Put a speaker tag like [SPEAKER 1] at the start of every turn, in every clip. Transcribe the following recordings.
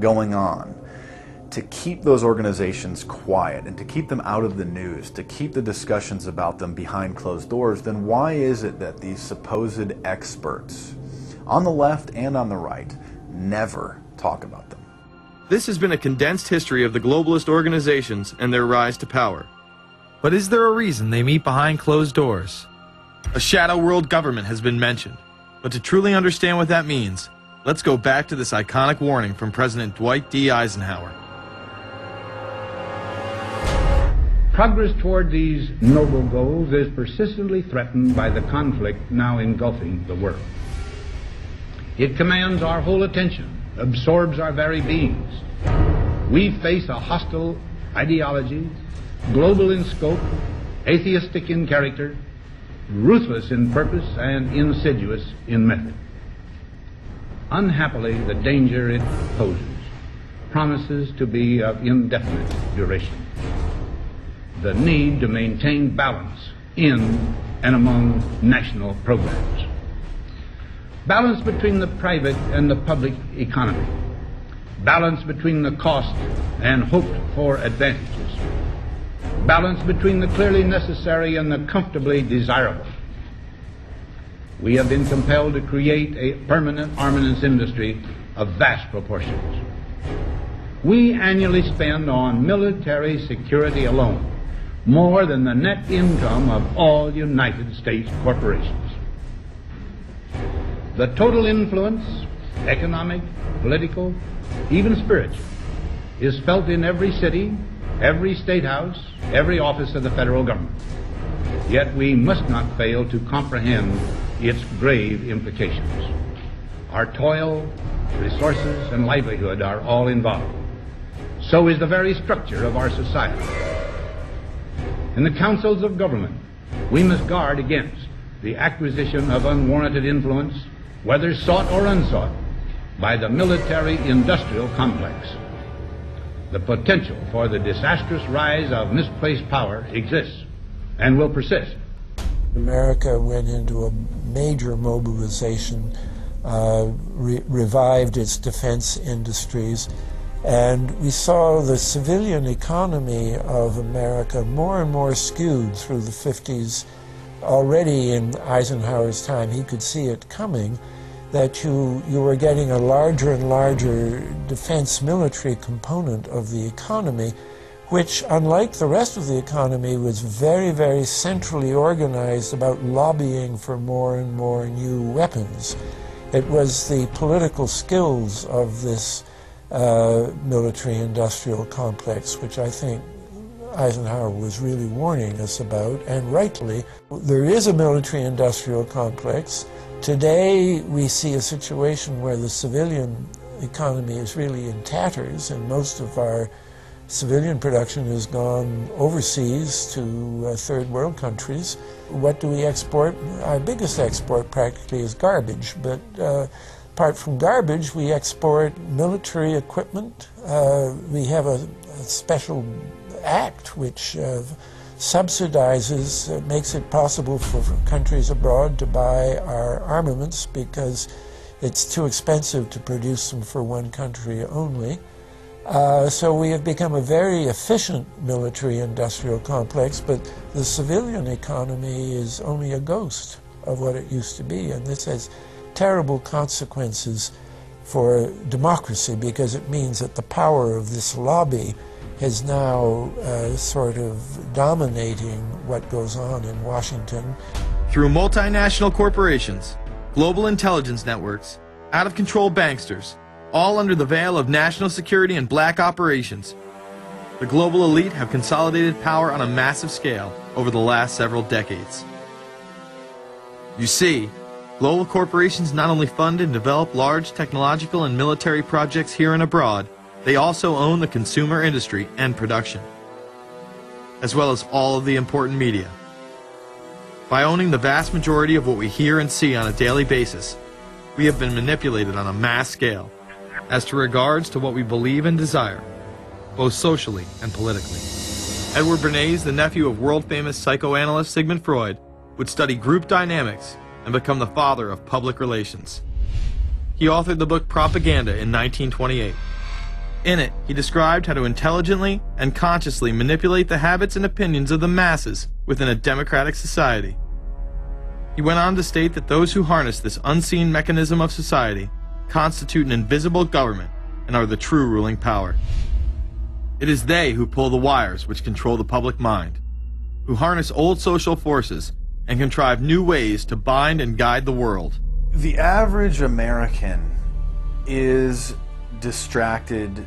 [SPEAKER 1] going on to keep those organizations quiet and to keep them out of the news, to keep the discussions about them behind closed doors, then why is it that these supposed experts on the left and on the right never talk about them?
[SPEAKER 2] This has been a condensed history of the globalist organizations and their rise to power. But is there a reason they meet behind closed doors? A shadow world government has been mentioned, but to truly understand what that means, let's go back to this iconic warning from President Dwight D. Eisenhower.
[SPEAKER 3] Progress toward these noble goals is persistently threatened by the conflict now engulfing the world. It commands our whole attention, absorbs our very beings. We face a hostile ideology, global in scope, atheistic in character, ruthless in purpose, and insidious in method. Unhappily, the danger it poses promises to be of indefinite duration. The need to maintain balance in and among national programs. Balance between the private and the public economy. Balance between the cost and hoped-for advantages. Balance between the clearly necessary and the comfortably desirable. We have been compelled to create a permanent armaments industry of vast proportions. We annually spend on military security alone more than the net income of all United States corporations. The total influence, economic, political, even spiritual, is felt in every city, every state house, every office of the federal government. Yet we must not fail to comprehend its grave implications. Our toil, resources, and livelihood are all involved. So is the very structure of our society. In the councils of government, we must guard against the acquisition of unwarranted influence, whether sought or unsought, by the military-industrial complex. The potential for the disastrous rise of misplaced power exists and will persist.
[SPEAKER 4] America went into a major mobilization, revived its defense industries, and we saw the civilian economy of America more and more skewed through the 50s. Already in Eisenhower's time, he could see it coming, that you were getting a larger and larger defense military component of the economy, which, unlike the rest of the economy, was very, very centrally organized about lobbying for more and more new weapons. It was the political skills of this military-industrial complex, which I think Eisenhower was really warning us about, and rightly. There is a military-industrial complex. Today we see a situation where the civilian economy is really in tatters, and most of our civilian production has gone overseas to third world countries. What do we export? Our biggest export practically is garbage, but apart from garbage, we export military equipment. We have a special act which subsidizes, makes it possible for countries abroad to buy our armaments because it's too expensive to produce them for one country only. So we have become a very efficient military-industrial complex, but the civilian economy is only a ghost of what it used to be, and this has terrible consequences for democracy because it means that the power of this lobby is now sort of dominating what goes on in Washington.
[SPEAKER 2] Through multinational corporations, global intelligence networks, out-of-control banksters, all under the veil of national security and black operations, the global elite have consolidated power on a massive scale over the last several decades. You see, global corporations not only fund and develop large technological and military projects here and abroad, they also own the consumer industry and production, as well as all of the important media. By owning the vast majority of what we hear and see on a daily basis, we have been manipulated on a mass scale as to regards to what we believe and desire, both socially and politically. Edward Bernays, the nephew of world-famous psychoanalyst Sigmund Freud, would study group dynamics and become the father of public relations. He authored the book Propaganda in 1928. In it, he described how to intelligently and consciously manipulate the habits and opinions of the masses within a democratic society. He went on to state that those who harness this unseen mechanism of society constitute an invisible government and are the true ruling power. It is they who pull the wires which control the public mind, who harness old social forces and contrive new ways to bind and guide the world.
[SPEAKER 1] The average American is distracted,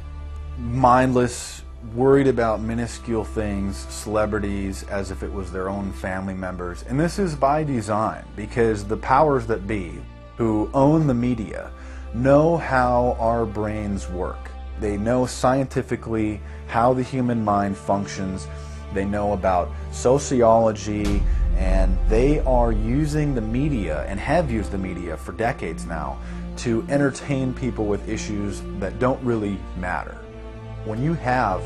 [SPEAKER 1] mindless, worried about minuscule things, celebrities, as if it was their own family members. And this is by design, because the powers that be, who own the media, know how our brains work. They know scientifically how the human mind functions. They know about sociology, and they are using the media, and have used the media for decades now, to entertain people with issues that don't really matter. When you have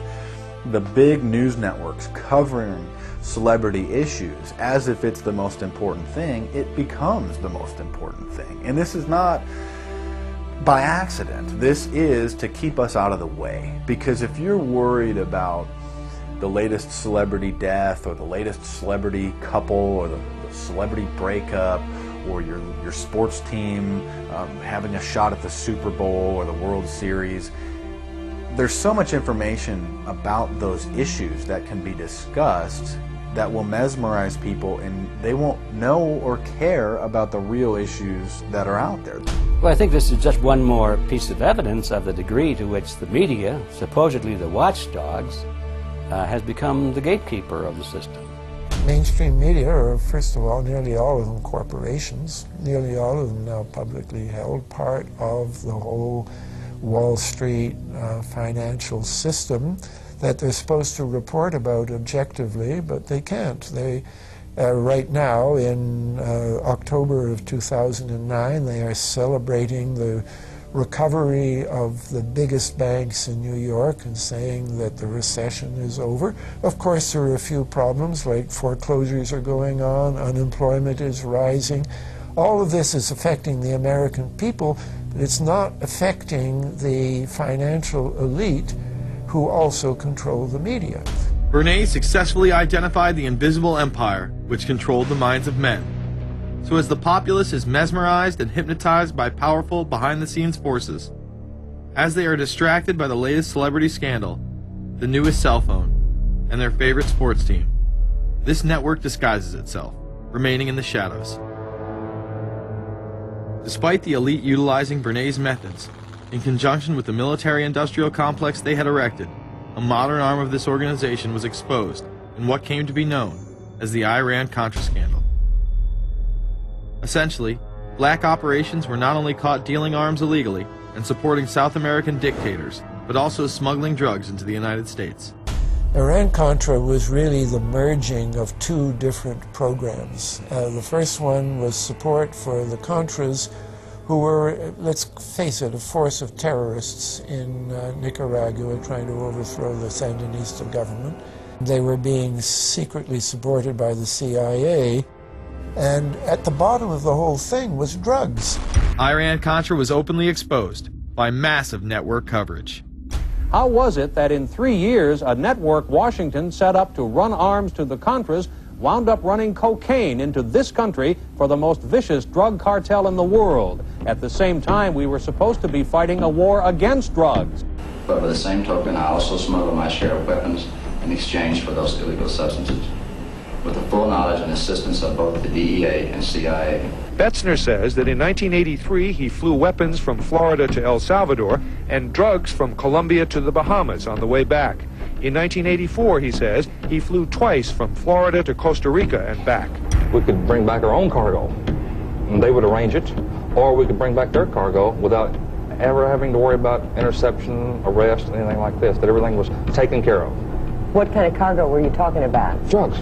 [SPEAKER 1] the big news networks covering celebrity issues as if it's the most important thing, it becomes the most important thing. And this is not by accident. This is to keep us out of the way. Because if you're worried about the latest celebrity death, or the latest celebrity couple, or the celebrity breakup, or your sports team having a shot at the Super Bowl or the World Series, there's so much information about those issues that can be discussed that will mesmerize people, and they won't know or care about the real issues that are out there.
[SPEAKER 5] Well, I think this is just one more piece of evidence of the degree to which the media, supposedly the watchdogs, has become the gatekeeper of the system.
[SPEAKER 4] Mainstream media are, first of all, nearly all of them corporations, nearly all of them now publicly held, part of the whole Wall Street financial system that they're supposed to report about objectively, but they can't. They, right now, in October of 2009, they are celebrating the recovery of the biggest banks in New York and saying that the recession is over. Of course, there are a few problems, like foreclosures are going on, unemployment is rising. All of this is affecting the American people, but it's not affecting the financial elite who also control the media.
[SPEAKER 2] Bernays successfully identified the invisible empire which controlled the minds of men. So as the populace is mesmerized and hypnotized by powerful behind-the-scenes forces, as they are distracted by the latest celebrity scandal, the newest cell phone, and their favorite sports team, this network disguises itself, remaining in the shadows. Despite the elite utilizing Bernays' methods, in conjunction with the military-industrial complex they had erected, a modern arm of this organization was exposed in what came to be known as the Iran-Contra scandal. Essentially, black operations were not only caught dealing arms illegally and supporting South American dictators, but also smuggling drugs into the United States.
[SPEAKER 4] Iran-Contra was really the merging of two different programs. The first one was support for the Contras, who were, let's face it, a force of terrorists in Nicaragua trying to overthrow the Sandinista government. They were being secretly supported by the CIA, and at the bottom of the whole thing was drugs.
[SPEAKER 2] Iran-Contra was openly exposed by massive network coverage.
[SPEAKER 6] How was it that in 3 years, a network Washington set up to run arms to the Contras wound up running cocaine into this country for the most vicious drug cartel in the world? At the same time, we were supposed to be fighting a war against drugs.
[SPEAKER 7] But by the same token, I also smuggled my share of weapons in exchange for those illegal substances, with the full knowledge and assistance of both the DEA and CIA.
[SPEAKER 8] Betzner says that in 1983 he flew weapons from Florida to El Salvador and drugs from Colombia to the Bahamas on the way back. In 1984, he says, he flew twice from Florida to Costa Rica and back.
[SPEAKER 9] We could bring back our own cargo, and they would arrange it, or we could bring back their cargo without ever having to worry about interception, arrest, anything like this, that everything was taken care of.
[SPEAKER 10] What kind of cargo were you talking about?
[SPEAKER 9] Drugs.